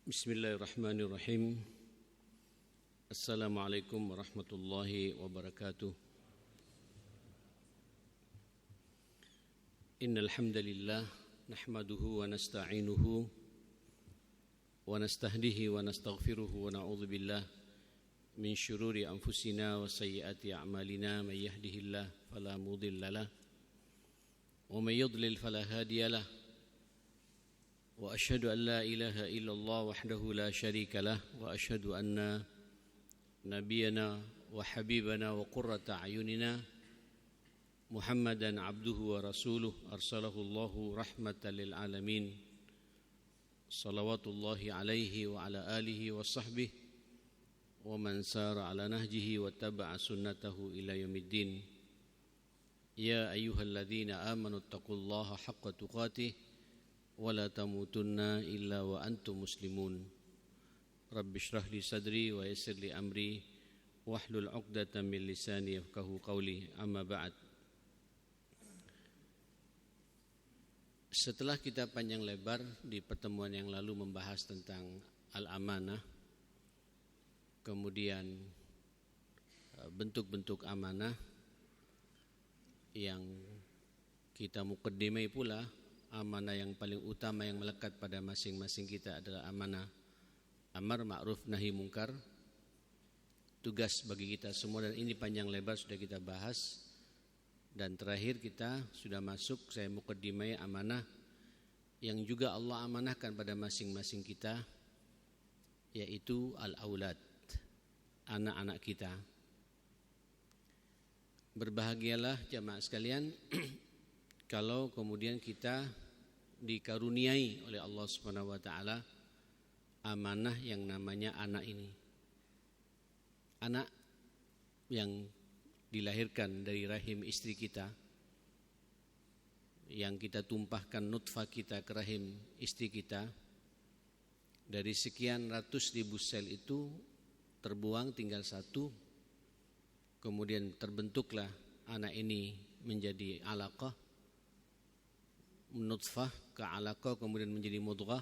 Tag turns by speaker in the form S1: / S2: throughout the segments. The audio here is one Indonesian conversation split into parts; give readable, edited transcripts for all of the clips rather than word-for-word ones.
S1: Bismillahirrahmanirrahim. Assalamualaikum warahmatullahi wabarakatuh. Innal hamdalillah nahmaduhu wa nasta'inuhu wa nastahdihi wa nastaghfiruhu wa na'udzu billah min syururi anfusina wa sayyiati a'malina may yahdihillahu fala mudhillalah wa may yudlil fala hadiyalah. وأشهد أن لا إله إلا الله وحده لا شريك له وأشهد أن نبينا وحبيبنا وقرة أعيننا محمدا عبده ورسوله أرسله الله رحمة للعالمين صلوات الله عليه وعلى آله وصحبه ومن سار على نهجه واتبع سنته إلى يوم الدين يا أيها الذين آمنوا اتقوا الله حق تقاته ولا تموتن إلا وأنتم مسلمون رب اشرح لي صدري ويسر لي أمري واحلل عقدة من لساني يفقهوا قولي أما بعد. Setelah kita panjang lebar di pertemuan yang lalu membahas tentang al-amanah, kemudian bentuk-bentuk amanah yang kita mukaddimai pula, amanah yang paling utama yang melekat pada masing-masing kita adalah amanah amar ma'ruf nahi mungkar, tugas bagi kita semua, dan ini panjang lebar sudah kita bahas. Dan terakhir kita sudah masuk, saya mukaddimai amanah yang juga Allah amanahkan pada masing-masing kita, yaitu al-aulad, anak-anak kita. Berbahagialah jamaah sekalian kalau kemudian kita dikaruniai oleh Allah Subhanahu wa taala amanah yang namanya anak ini. Anak yang dilahirkan dari rahim istri kita, yang kita tumpahkan nutfah kita ke rahim istri kita. Dari sekian ratus ribu sel itu terbuang tinggal satu. Kemudian terbentuklah anak ini menjadi alaqah, nutfah ke alaqah, kemudian menjadi mudghah.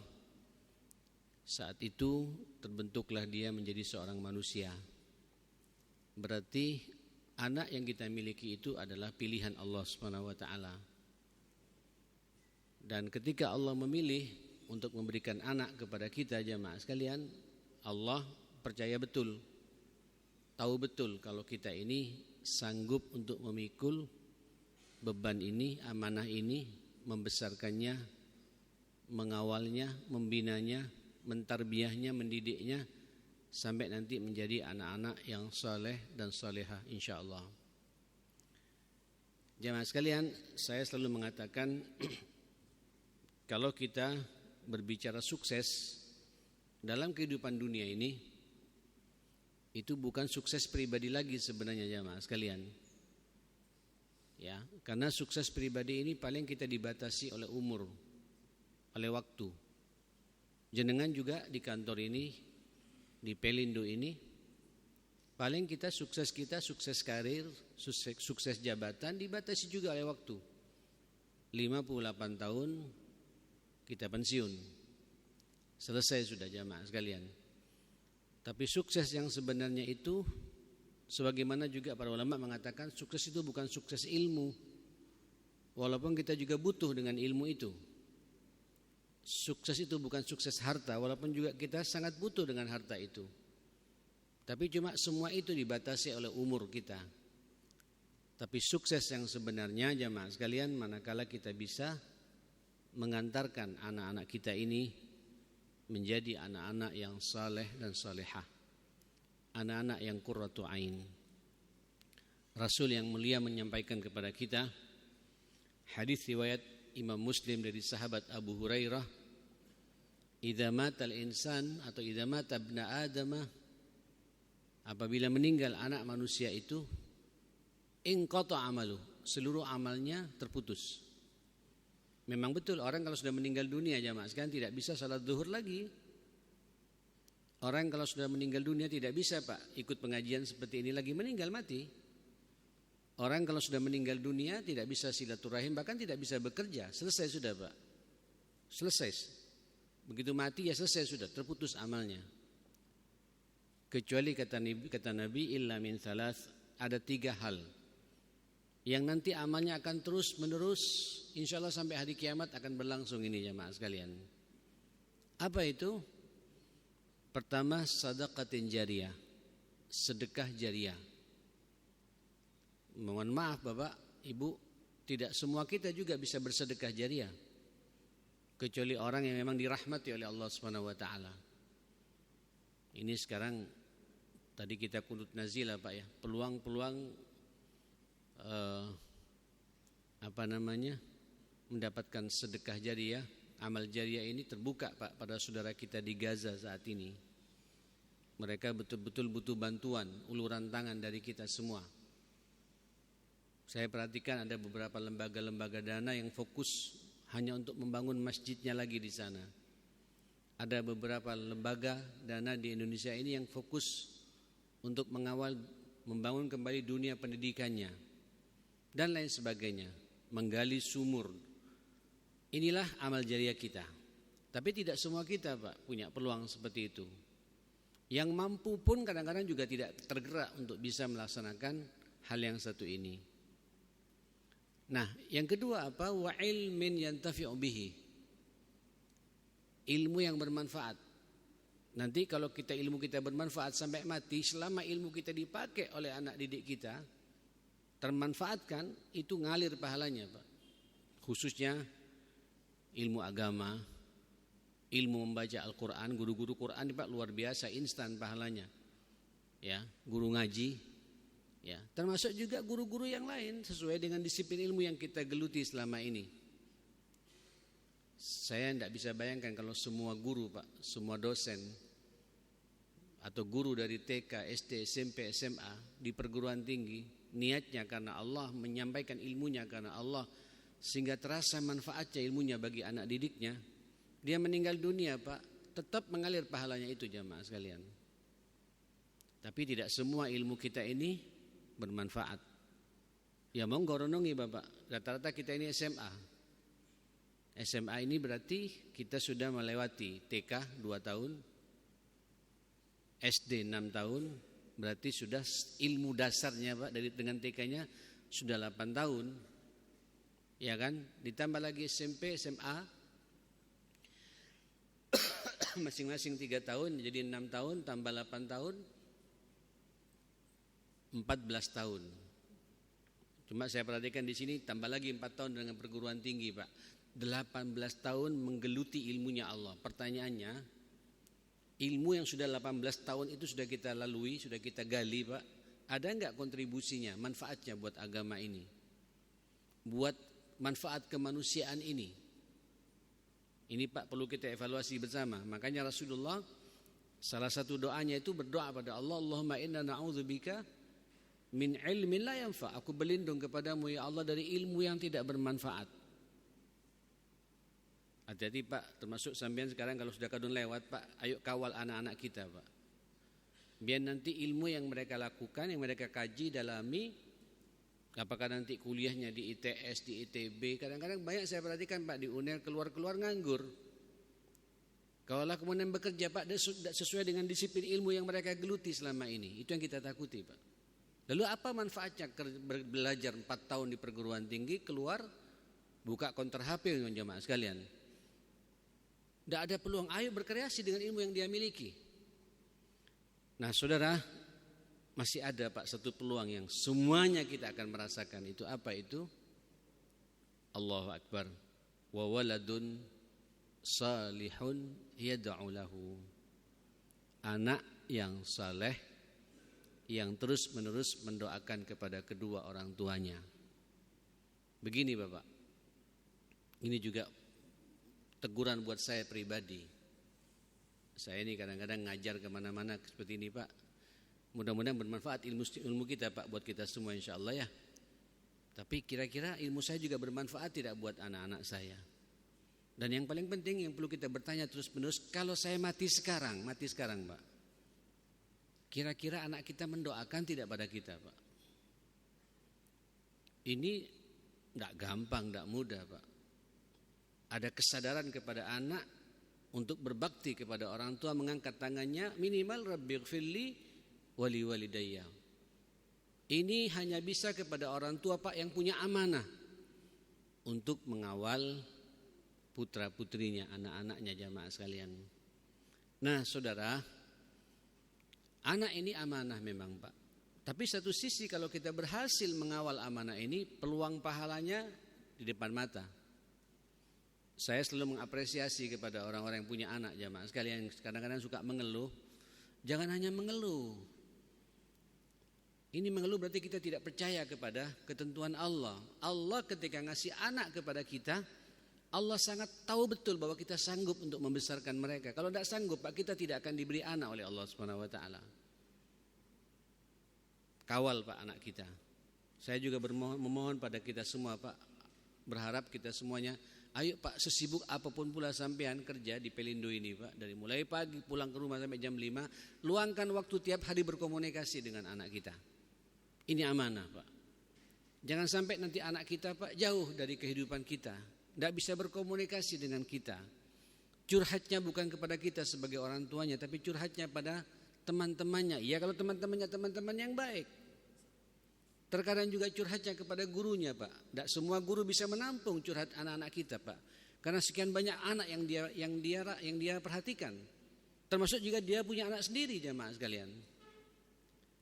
S1: Saat itu terbentuklah dia menjadi seorang manusia. Berarti anak yang kita miliki itu adalah pilihan Allah Subhanahu wa taala. Dan ketika Allah memilih untuk memberikan anak kepada kita jamaah sekalian, Allah percaya betul, tahu betul kalau kita ini sanggup untuk memikul beban ini, amanah ini, membesarkannya, mengawalnya, membinanya, mentarbiyahnya, mendidiknya sampai nanti menjadi anak-anak yang saleh dan salehah insyaallah. Jemaah sekalian, saya selalu mengatakan kalau kita berbicara sukses dalam kehidupan dunia ini, itu bukan sukses pribadi lagi sebenarnya jemaah sekalian. Ya, karena sukses pribadi ini paling kita dibatasi oleh umur, oleh waktu. Jenengan juga di kantor ini, di Pelindo ini, paling kita sukses karir, sukses jabatan dibatasi juga oleh waktu. 58 tahun kita pensiun. Selesai sudah jamaah sekalian. Tapi sukses yang sebenarnya itu, sebagaimana juga para ulama mengatakan, sukses itu bukan sukses ilmu, walaupun kita juga butuh dengan ilmu itu. Sukses itu bukan sukses harta, walaupun juga kita sangat butuh dengan harta itu. Tapi cuma semua itu dibatasi oleh umur kita. Tapi sukses yang sebenarnya jamaah sekalian, manakala kita bisa mengantarkan anak-anak kita ini menjadi anak-anak yang saleh dan salehah, anak-anak yang qurratu ain. Rasul yang mulia menyampaikan kepada kita hadis riwayat Imam Muslim dari sahabat Abu Hurairah, idza matal insan atau idza mata ibnu adam, apabila meninggal anak manusia itu, inqata amalu, seluruh amalnya terputus. Memang betul orang kalau sudah meninggal dunia jamaah sekalian tidak bisa salat zuhur lagi. Orang kalau sudah meninggal dunia tidak bisa Pak ikut pengajian seperti ini lagi, meninggal mati. Orang kalau sudah meninggal dunia tidak bisa silaturahim, bahkan tidak bisa bekerja. Selesai sudah Pak. Selesai. Begitu mati ya selesai sudah, terputus amalnya. Kecuali kata Nabi illa min thalath, ada 3 hal yang nanti amalnya akan terus menerus, insya Allah sampai hari kiamat akan berlangsung ini jamaah sekalian. Apa itu? Pertama, sadaqatin jariyah, sedekah jariyah. Mohon maaf Bapak, Ibu, tidak semua kita juga bisa bersedekah jariyah, kecuali orang yang memang dirahmati oleh Allah Subhanahu wa taala. Ini sekarang tadi kita kunut nazilah Pak ya, peluang-peluang mendapatkan sedekah jariyah, amal jariyah ini terbuka Pak pada saudara kita di Gaza saat ini. Mereka betul-betul butuh bantuan, uluran tangan dari kita semua. Saya perhatikan ada beberapa lembaga-lembaga dana yang fokus hanya untuk membangun masjidnya lagi di sana. Ada beberapa lembaga dana di Indonesia ini yang fokus untuk mengawal, membangun kembali dunia pendidikannya dan lain sebagainya, menggali sumur. Inilah amal jariah kita. Tapi tidak semua kita Pak punya peluang seperti itu. Yang mampu pun kadang-kadang juga tidak tergerak untuk bisa melaksanakan hal yang satu ini. Nah, yang kedua apa? Wa ilmin yantafi'u bihi. Ilmu yang bermanfaat. Nanti kalau ilmu kita bermanfaat sampai mati, selama ilmu kita dipakai oleh anak didik kita, termanfaatkan, itu ngalir pahalanya Pak. Khususnya ilmu agama, ilmu membaca Al-Quran, guru-guru Quran Pak luar biasa, instan pahalanya. Ya, guru ngaji, ya, termasuk juga guru-guru yang lain sesuai dengan disiplin ilmu yang kita geluti selama ini. Saya tidak bisa bayangkan kalau semua guru Pak, semua dosen atau guru dari TK, SD, SMP, SMA di perguruan tinggi niatnya karena Allah, menyampaikan ilmunya karena Allah, sehingga terasa manfaatnya ilmunya bagi anak didiknya. Dia meninggal dunia Pak, tetap mengalir pahalanya itu jamaah sekalian. Tapi tidak semua ilmu kita ini bermanfaat. Ya monggo renungi Bapak, rata-rata kita ini SMA. SMA ini berarti kita sudah melewati TK 2 tahun, SD 6 tahun, berarti sudah ilmu dasarnya Pak dengan TK-nya sudah 8 tahun. Ya kan? Ditambah lagi SMP, SMA masing-masing 3 tahun, jadi 6 tahun tambah 8 tahun 14 tahun. Cuma saya perhatikan di sini tambah lagi 4 tahun dengan perguruan tinggi Pak. 18 tahun menggeluti ilmunya Allah. Pertanyaannya, ilmu yang sudah 18 tahun itu sudah kita lalui, sudah kita gali Pak, ada enggak kontribusinya, manfaatnya buat agama ini, buat manfaat kemanusiaan ini? Ini Pak perlu kita evaluasi bersama. Makanya Rasulullah salah satu doanya itu berdoa pada Allah, Allahumma inna na'udzubika min ilmin la yanfa. Aku berlindung kepadamu ya Allah dari ilmu yang tidak bermanfaat. Hati-hati Pak, termasuk sampean sekarang kalau sudah kadung lewat Pak, ayo kawal anak-anak kita Pak. Biar nanti ilmu yang mereka lakukan, yang mereka kaji, dalami, apakah nanti kuliahnya di ITS, di ITB, kadang-kadang banyak saya perhatikan Pak di UNER keluar-keluar nganggur. Kalau kemudian bekerja Pak, dia sesuai dengan disiplin ilmu yang mereka geluti selama ini. Itu yang kita takuti Pak. Lalu apa manfaatnya belajar 4 tahun di perguruan tinggi, keluar buka konter HP dengan jamaah sekalian? Tidak ada peluang, ayo berkreasi dengan ilmu yang dia miliki. Nah saudara, masih ada Pak satu peluang yang semuanya kita akan merasakan. Itu apa itu? Allahu Akbar. Wa waladun salihun yad'u lahu. Anak yang saleh yang terus-menerus mendoakan kepada kedua orang tuanya. Begini Bapak, ini juga teguran buat saya pribadi. Saya ini kadang-kadang ngajar kemana-mana seperti ini Pak. Mudah-mudahan bermanfaat ilmu kita Pak buat kita semua insyaallah ya. Tapi kira-kira ilmu saya juga bermanfaat tidak buat anak-anak saya? Dan yang paling penting yang perlu kita bertanya terus-menerus, kalau saya mati sekarang Pak, kira-kira anak kita mendoakan tidak pada kita Pak? Ini tidak gampang, tidak mudah Pak. Ada kesadaran kepada anak untuk berbakti kepada orang tua, mengangkat tangannya minimal rabbighfirli wali walidayya. Ini hanya bisa kepada orang tua Pak yang punya amanah untuk mengawal putra-putrinya, anak-anaknya, jamaah sekalian. Nah saudara, anak ini amanah memang Pak. Tapi satu sisi kalau kita berhasil mengawal amanah ini, peluang pahalanya di depan mata. Saya selalu mengapresiasi kepada orang-orang yang punya anak, jamaah sekalian, kadang-kadang suka mengeluh. Jangan hanya mengeluh. Ini mengeluh berarti kita tidak percaya kepada ketentuan Allah. Allah ketika ngasih anak kepada kita, Allah sangat tahu betul bahwa kita sanggup untuk membesarkan mereka. Kalau tidak sanggup Pak, kita tidak akan diberi anak oleh Allah Subhanahu wa taala. Kawal Pak anak kita. Saya juga memohon pada kita semua Pak, berharap kita semuanya, ayo Pak, sesibuk apapun pula sampean kerja di Pelindo ini Pak, dari mulai pagi pulang ke rumah sampai jam 5, luangkan waktu tiap hari berkomunikasi dengan anak kita. Ini amanah Pak. Jangan sampai nanti anak kita Pak jauh dari kehidupan kita, tidak bisa berkomunikasi dengan kita. Curhatnya bukan kepada kita sebagai orang tuanya, tapi curhatnya pada teman-temannya. Ya kalau teman-temannya teman-teman yang baik. Terkadang juga curhatnya kepada gurunya Pak. Tidak semua guru bisa menampung curhat anak-anak kita Pak. Karena sekian banyak anak yang dia perhatikan. Termasuk juga dia punya anak sendiri, jamaah sekalian.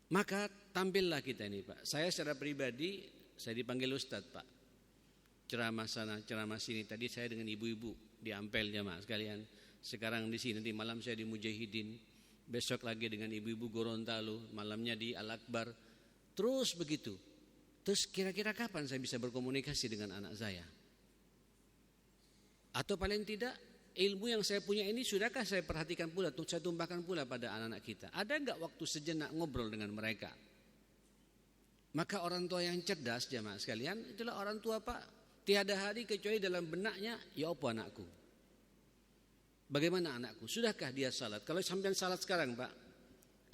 S1: Maka tampillah kita ini Pak. Saya secara pribadi, saya dipanggil Ustadz Pak. Ceramah sana, ceramah sini. Tadi saya dengan ibu-ibu di Ampel, jamaah sekalian. Sekarang di sini, nanti malam saya di Mujahidin. Besok lagi dengan ibu-ibu Gorontalo, malamnya di Al-Akbar. Terus begitu. Terus kira-kira kapan saya bisa berkomunikasi dengan anak saya? Atau paling tidak ilmu yang saya punya ini sudahkah saya perhatikan pula, saya tumpahkan pula pada anak-anak kita? Ada enggak waktu sejenak ngobrol dengan mereka? Maka orang tua yang cerdas, jamaah sekalian, itulah orang tua Pak. Tiada hari kecuali dalam benaknya, ya apa anakku? Bagaimana anakku? Sudahkah dia salat? Kalau sampean salat sekarang Pak,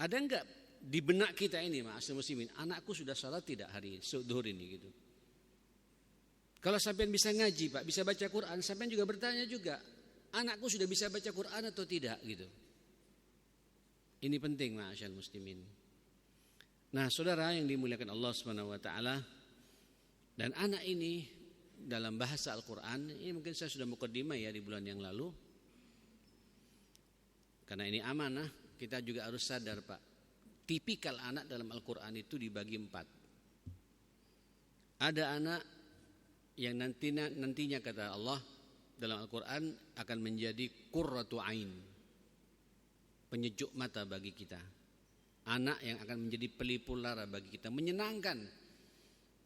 S1: ada enggak di benak kita ini ma'asyiral muslimin, anakku sudah salat tidak hari zuhur ini gitu. Kalau sampean bisa ngaji Pak, bisa baca Quran, sampean juga bertanya juga, anakku sudah bisa baca Quran atau tidak gitu. Ini penting ma'asyiral muslimin. Nah, saudara yang dimuliakan Allah Subhanahu wa taala, dan anak ini dalam bahasa Al-Qur'an, ini mungkin saya sudah mukaddimah ya di bulan yang lalu. Karena ini amanah, kita juga harus sadar Pak. Tipikal anak dalam Al-Quran itu dibagi 4. Ada anak yang nantinya kata Allah dalam Al-Quran akan menjadi qurratu ain, penyejuk mata bagi kita. Anak yang akan menjadi pelipur lara bagi kita, menyenangkan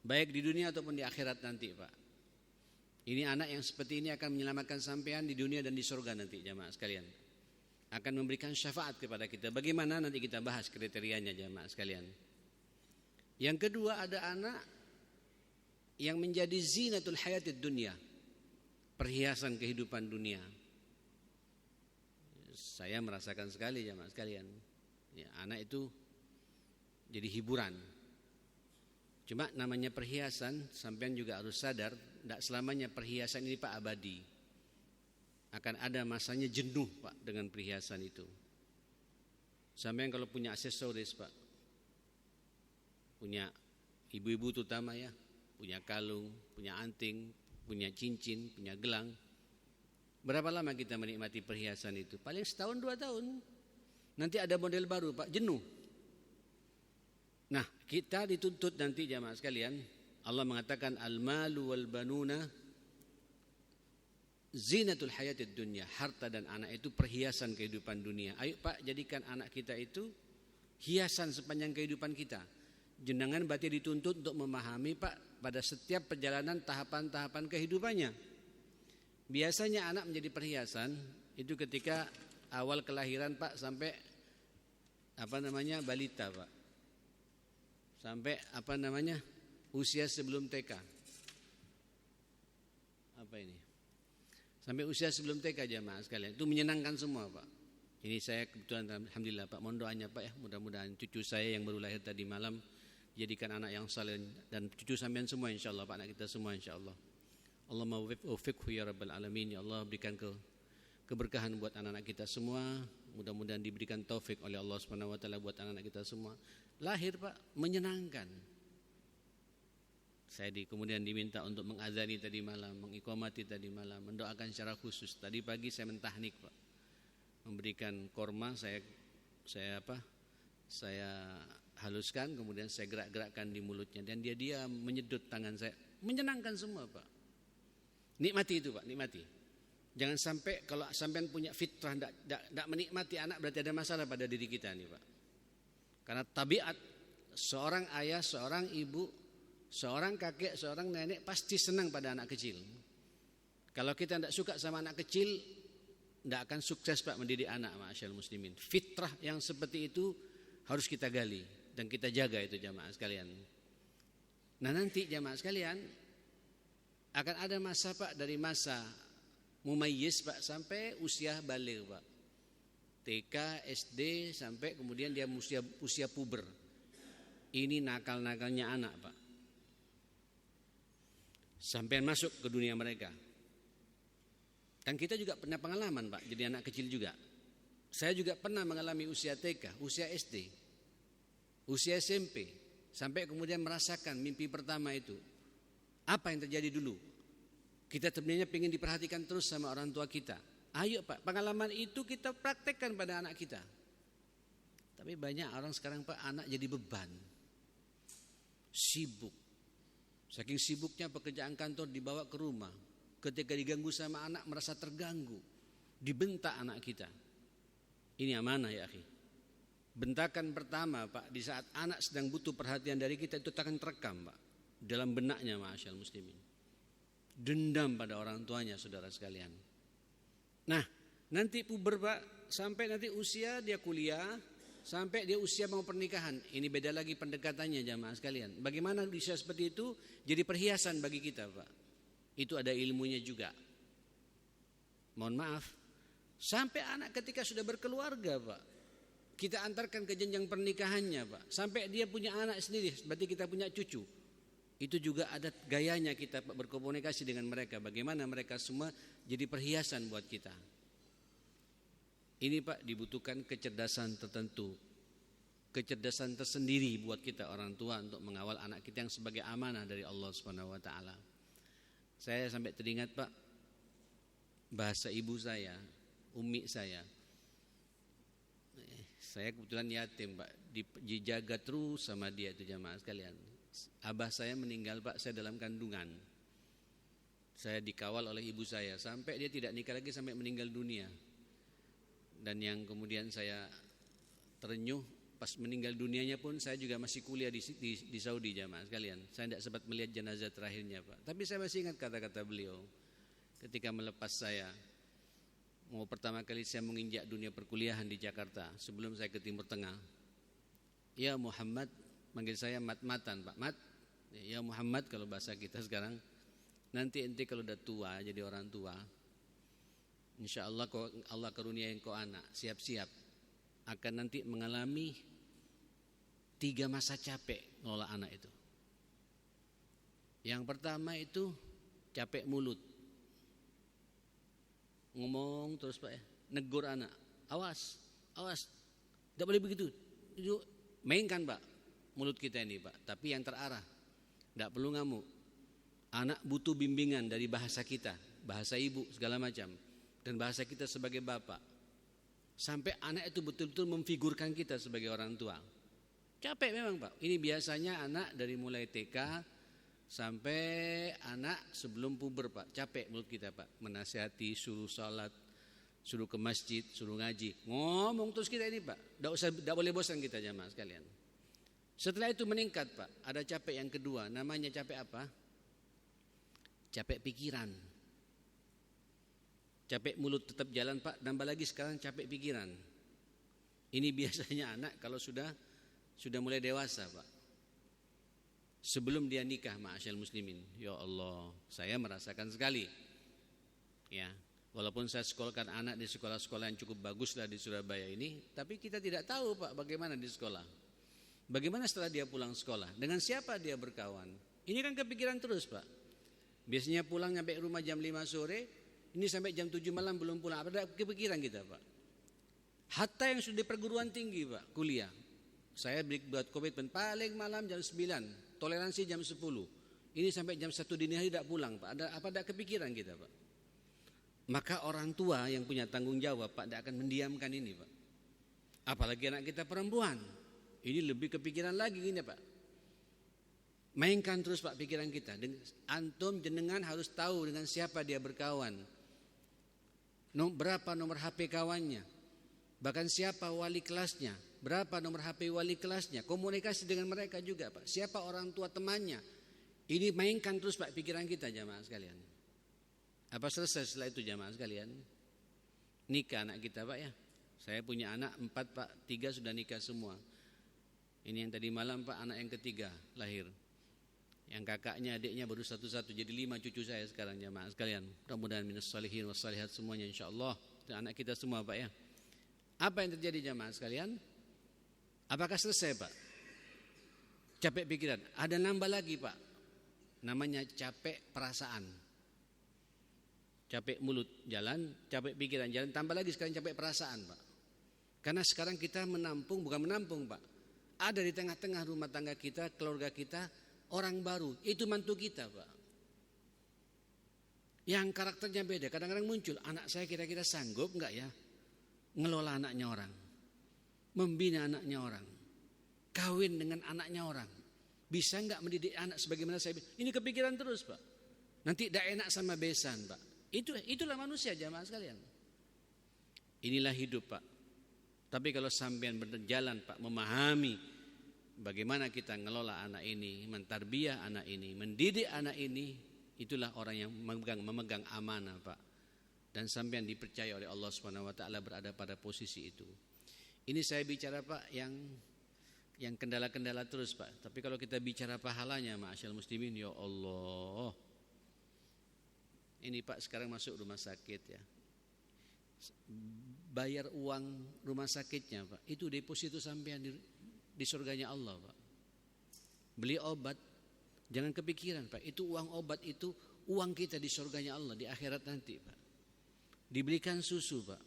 S1: baik di dunia ataupun di akhirat nanti Pak. Ini anak yang seperti ini akan menyelamatkan sampean di dunia dan di surga nanti, jamaah sekalian. Akan memberikan syafaat kepada kita. Bagaimana nanti kita bahas kriterianya, jamaah sekalian. Yang kedua, ada anak yang menjadi zinatul hayatid dunia, perhiasan kehidupan dunia. Saya merasakan sekali, jamaah sekalian. Ya, anak itu jadi hiburan. Cuma namanya perhiasan, sampean juga harus sadar, tidak selamanya perhiasan ini Pak abadi. Akan ada masanya jenuh Pak dengan perhiasan itu. Sampean kalau punya aksesoris Pak, punya ibu-ibu terutama ya, punya kalung, punya anting, punya cincin, punya gelang. Berapa lama kita menikmati perhiasan itu? Paling setahun 2 tahun. Nanti ada model baru Pak, jenuh. Nah, kita dituntut nanti jamaah sekalian, Allah mengatakan al-malu wal banuna zinatul hayatid dunya, harta dan anak itu perhiasan kehidupan dunia. Ayo Pak, jadikan anak kita itu hiasan sepanjang kehidupan kita. Jenengan berarti dituntut untuk memahami Pak pada setiap perjalanan tahapan-tahapan kehidupannya. Biasanya anak menjadi perhiasan itu ketika awal kelahiran Pak sampai balita Pak. Sampai usia sebelum TK. Apa ini? Sampai usia sebelum TK jamaah sekalian. Itu menyenangkan semua Pak. Ini saya kebetulan alhamdulillah Pak, mohon doanya Pak ya, mudah-mudahan cucu saya yang baru lahir tadi malam jadikan anak yang saleh, dan cucu sampean semua insyaallah Pak, anak kita semua insyaallah. Allahumma waffiqhu ya rabbal alamin. Ya Allah berikan keberkahan buat anak-anak kita semua. Mudah-mudahan diberikan taufik oleh Allah Subhanahu wa taala buat anak-anak kita semua. Lahir Pak menyenangkan. Saya kemudian diminta untuk mengazani tadi malam, mengiqamati tadi malam, mendoakan secara khusus. Tadi pagi saya mentahnik Pak, memberikan korma, saya haluskan, kemudian saya gerak-gerakkan di mulutnya, dan dia menyedot tangan saya, menyenangkan semua Pak. Nikmati itu Pak, nikmati. Jangan sampai kalau sampean punya fitrah tidak menikmati anak, berarti ada masalah pada diri kita nih Pak. Karena tabiat seorang ayah, seorang ibu, seorang kakek, seorang nenek pasti senang pada anak kecil. Kalau kita tidak suka sama anak kecil, tidak akan sukses Pak mendidik anak, ma'asyal muslimin. Fitrah yang seperti itu harus kita gali dan kita jaga itu jamaah sekalian. Nah nanti jamaah sekalian akan ada masa Pak, dari masa mumayyiz Pak sampai usia baligh Pak. TK, SD sampai kemudian dia usia puber. Ini nakal-nakalnya anak Pak. Sampai masuk ke dunia mereka. Dan kita juga pernah pengalaman Pak, jadi anak kecil juga. Saya juga pernah mengalami usia TK, usia SD, usia SMP, sampai kemudian merasakan mimpi pertama itu. Apa yang terjadi dulu? Kita sebenarnya ingin diperhatikan terus sama orang tua kita. Ayo Pak, pengalaman itu kita praktekkan pada anak kita. Tapi banyak orang sekarang Pak, anak jadi beban. Sibuk. Saking sibuknya pekerjaan kantor dibawa ke rumah. Ketika diganggu sama anak merasa terganggu. Dibentak anak kita. Ini amanah ya akhi. Bentakan pertama Pak, di saat anak sedang butuh perhatian dari kita, itu akan terekam Pak dalam benaknya, ma'asyal muslimin. Dendam pada orang tuanya saudara sekalian. Nah nanti puber Pak, sampai nanti usia dia kuliah, sampai dia usia mau pernikahan. Ini beda lagi pendekatannya jamaah sekalian. Bagaimana usia seperti itu jadi perhiasan bagi kita Pak. Itu ada ilmunya juga. Mohon maaf, sampai anak ketika sudah berkeluarga Pak, kita antarkan ke jenjang pernikahannya Pak, sampai dia punya anak sendiri, berarti kita punya cucu. Itu juga ada gayanya kita Pak, berkomunikasi dengan mereka. Bagaimana mereka semua jadi perhiasan buat kita. Ini Pak dibutuhkan kecerdasan tertentu, kecerdasan tersendiri buat kita orang tua untuk mengawal anak kita yang sebagai amanah dari Allah Subhanahu wa taala. Saya sampai teringat Pak, bahasa ibu saya, umi saya. Saya kebetulan yatim Pak, dijaga terus sama dia itu jamaah sekalian. Abah saya meninggal Pak, saya dalam kandungan. Saya dikawal oleh ibu saya sampai dia tidak nikah lagi, sampai meninggal dunia. Dan yang kemudian saya terenyuh, pas meninggal dunianya pun saya juga masih kuliah di Saudi jamaah sekalian. Saya tidak sempat melihat jenazah terakhirnya Pak. Tapi saya masih ingat kata-kata beliau ketika melepas saya. Mau pertama kali saya menginjak dunia perkuliahan di Jakarta, sebelum saya ke Timur Tengah. Ya Muhammad, manggil saya mat-matan Pak. Mat, ya Muhammad kalau bahasa kita sekarang. Nanti ente kalau udah tua jadi orang tua, insya Allah Allah karuniain kau anak, siap-siap akan nanti mengalami 3 masa capek ngelola anak itu. Yang pertama itu capek mulut, ngomong terus Pak ya, negur anak, awas, tidak boleh begitu. Mainkan Pak mulut kita ini Pak, tapi yang terarah, tidak perlu ngamuk. Anak butuh bimbingan dari bahasa kita, bahasa ibu segala macam, dan bahasa kita sebagai bapak. Sampai anak itu betul-betul memfigurkan kita sebagai orang tua. Capek memang Pak. Ini biasanya anak dari mulai TK sampai anak sebelum puber Pak. Capek mulut kita Pak. Menasihati, suruh sholat, suruh ke masjid, suruh ngaji. Ngomong terus kita ini Pak. Tidak boleh bosan kita jamaah sekalian. Setelah itu meningkat Pak. Ada capek yang kedua. Namanya capek apa? Capek pikiran. Capek mulut tetap jalan Pak, nambah lagi sekarang capek pikiran. Ini biasanya anak kalau sudah mulai dewasa Pak. Sebelum dia nikah, ma'asyal muslimin. Ya Allah, saya merasakan sekali. Ya, walaupun saya sekolahkan anak di sekolah-sekolah yang cukup bagus lah di Surabaya ini, tapi kita tidak tahu Pak bagaimana di sekolah. Bagaimana setelah dia pulang sekolah, dengan siapa dia berkawan. Ini kan kepikiran terus Pak. Biasanya pulang sampai rumah jam 5 sore, Ini sampai jam 7 malam belum pulang. Apa ada kepikiran kita, Pak? Hatta yang sudah di perguruan tinggi, Pak, kuliah. Saya buat komitmen paling malam jam 9, toleransi jam 10. Ini sampai jam 1 dini hari tidak pulang, Pak. Ada kepikiran kita, Pak? Maka orang tua yang punya tanggung jawab, Pak, tidak akan mendiamkan ini, Pak. Apalagi anak kita perempuan. Ini lebih kepikiran lagi gini, Pak. Mainkan terus, Pak, pikiran kita. Antum jenengan harus tahu dengan siapa dia berkawan. Berapa nomor HP kawannya. Bahkan siapa wali kelasnya. Berapa nomor HP wali kelasnya. Komunikasi dengan mereka juga, Pak. Siapa orang tua temannya. Ini mainkan terus, Pak, pikiran kita, jamaah sekalian. Apa selesai setelah itu, jamaah sekalian? Nikah anak kita, Pak, ya. Saya punya anak 4, Pak. 3 sudah nikah semua. Ini yang tadi malam, Pak, anak yang ketiga lahir. Yang kakaknya, adiknya baru 1-1. Jadi 5 cucu saya sekarang, jamaah sekalian. Mudah-mudahan minas salihin was salihat semuanya, insyaAllah. Itu anak kita semua, Pak, ya. Apa yang terjadi, jamaah sekalian? Apakah selesai, Pak? Capek pikiran. Ada nambah lagi, Pak. Namanya capek perasaan. Capek mulut jalan, capek pikiran jalan. Tambah lagi sekarang capek perasaan, Pak. Karena sekarang kita menampung, bukan menampung, Pak. Ada di tengah-tengah rumah tangga kita, keluarga kita, orang baru. Itu mantu kita, Pak. Yang karakternya beda. Kadang-kadang muncul, anak saya kira-kira sanggup enggak ya ngelola anaknya orang, membina anaknya orang, kawin dengan anaknya orang, bisa enggak mendidik anak sebagaimana saya. Ini kepikiran terus, Pak. Nanti tidak enak sama besan, Pak. Itulah manusia, jamaah sekalian. Inilah hidup, Pak. Tapi kalau sampean berjalan, Pak, memahami bagaimana kita ngelola anak ini, mentarbiyah anak ini, mendidik anak ini, itulah orang yang memegang amanah, Pak. Dan sampean dipercaya oleh Allah Subhanahu wa taala berada pada posisi itu. Ini saya bicara, Pak, yang kendala-kendala terus, Pak. Tapi kalau kita bicara pahalanya, ma'asyal muslimin, ya Allah. Ini, Pak, sekarang masuk rumah sakit, ya. Bayar uang rumah sakitnya, Pak. Itu deposito sampean di surganya Allah, Pak. Beli obat, jangan kepikiran, Pak. Itu uang obat, itu uang kita di surganya Allah di akhirat nanti, Pak. Dibelikan susu, Pak.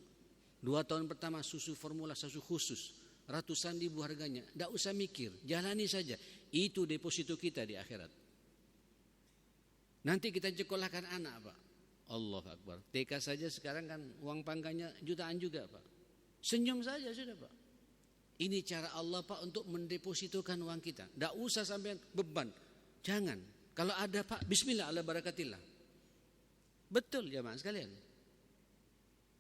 S1: 2 tahun pertama susu formula, susu khusus, ratusan ribu harganya. Tidak usah mikir, jalani saja. Itu deposito kita di akhirat. Nanti kita sekolahkan anak, Pak. Allah Akbar. TK saja sekarang kan uang pangkanya jutaan juga, Pak. Senyum saja sudah, Pak. Ini cara Allah, Pak, untuk mendepositokan uang kita. Tidak usah sampai beban. Jangan. Kalau ada, Pak, bismillah ala barakatillah. Betul, jamaah sekalian.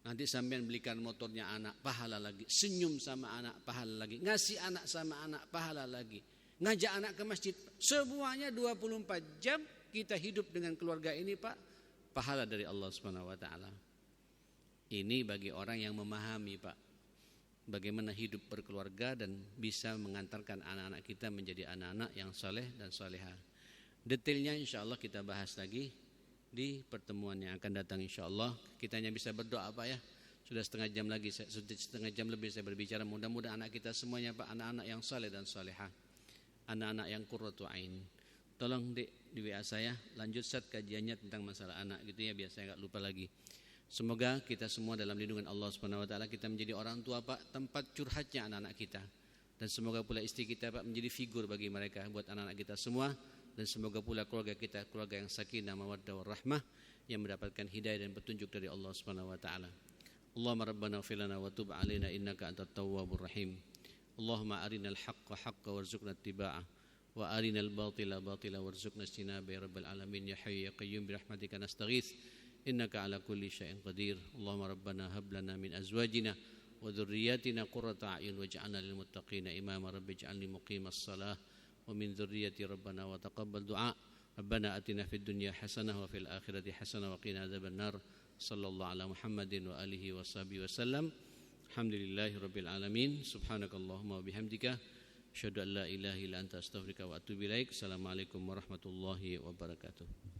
S1: Nanti sampean belikan motornya anak, pahala lagi. Senyum sama anak, pahala lagi. Ngasih anak sama anak, pahala lagi. Ngajak anak ke masjid. Semuanya 24 jam kita hidup dengan keluarga ini, Pak. Pahala dari Allah Subhanahu wa taala. Ini bagi orang yang memahami, Pak, bagaimana hidup berkeluarga dan bisa mengantarkan anak-anak kita menjadi anak-anak yang saleh dan salehah. Detailnya insyaallah kita bahas lagi di pertemuan yang akan datang, insyaallah. Kita hanya bisa berdoa, Pak, ya. Sudah setengah jam lagi, sudah setengah jam lebih saya berbicara. Mudah-mudahan anak kita semuanya, Pak, anak-anak yang saleh dan salehah, anak-anak yang qurratu ain. Tolong di WA saya lanjut set kajiannya tentang masalah anak gitu ya, biar saya enggak lupa lagi. Semoga kita semua dalam lindungan Allah Subhanahu wa taala, kita menjadi orang tua, Pak, tempat curhatnya anak-anak kita. Dan semoga pula istri kita, Pak, menjadi figur bagi mereka buat anak-anak kita semua. Dan semoga pula keluarga kita keluarga yang sakinah mawaddah warahmah, yang mendapatkan hidayah dan petunjuk dari Allah Subhanahu wa taala. Allahumma rabbana ighfir lana wa tub 'alaina innaka antat tawwabur rahim. Allahumma arinal haqqa haqqan warzuqna ittiba'ah wa arinal batila batila warzuqna ijtinaba ya rabbal alamin ya hayyu ya qayyum bi rahmatika nastaghits innaka ala kulli syai'in qadir. Allahumma rabbana hab lana min azwajina wa dhurriyyatina qurrata a'yun waj'alna lil muttaqina imama rabbi ij'alni muqimas shalah wa min dzurriyyati rabbana wa taqabbal du'a. Rabbana atina fid dunya hasanah wa fil akhirati hasanah wa qina adzabannar. Sallallahu ala Muhammadin wa alihi wa sahbihi wasallam. Alhamdulillahi rabbil alamin. Subhanakallahumma wa bihamdika asyhadu an la ilaha illa anta astaghfiruka wa atubu ilaik. Assalamualaikum warahmatullahi wabarakatuh.